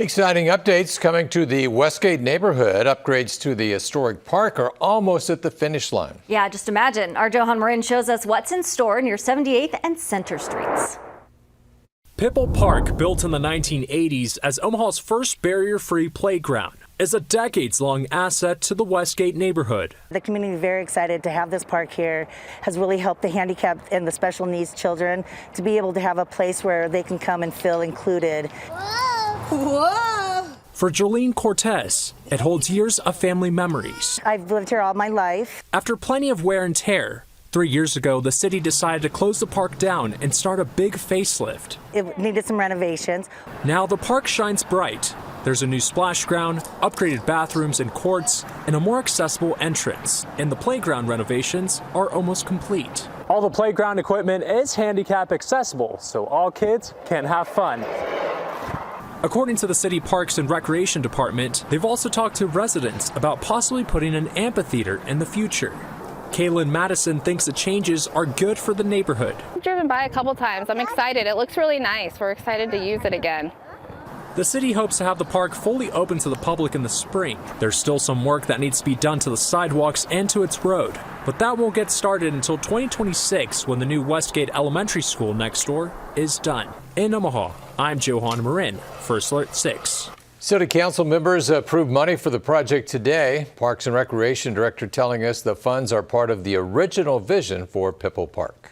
Exciting updates coming to the Westgate neighborhood. Upgrades to the historic park are almost at the finish line. Yeah, just imagine. Our Johan Marin shows us what's in store near 78th and Center Streets. Pipal Park, built in the 1980s as Omaha's first barrier-free playground, is a decades-long asset to the Westgate neighborhood. The community is very excited to have this park here. Has really helped the handicapped and the special needs children to be able to have a place where they can come and feel included. Whoa! For Jolene Cortez, it holds years of family memories. I've lived here all my life. After plenty of wear and tear, 3 years ago, the city decided to close the park down and start a big facelift. It needed some renovations. Now the park shines bright. There's a new splash ground, upgraded bathrooms and courts, and a more accessible entrance. And the playground renovations are almost complete. All the playground equipment is handicap accessible, so all kids can have fun. According to the City Parks and Recreation Department, they've also talked to residents about possibly putting an amphitheater in the future. Kaylin Madison thinks the changes are good for the neighborhood. I've driven by a couple times. I'm excited. It looks really nice. We're excited to use it again. The city hopes to have the park fully open to the public in the spring. There's still some work that needs to be done to the sidewalks and to its road, but that won't get started until 2026 when the new Westgate Elementary School next door is done. In Omaha, I'm Johan Marin, First Alert 6. City Council members approved money for the project today. Parks and Recreation Director telling us the funds are part of the original vision for Pipal Park.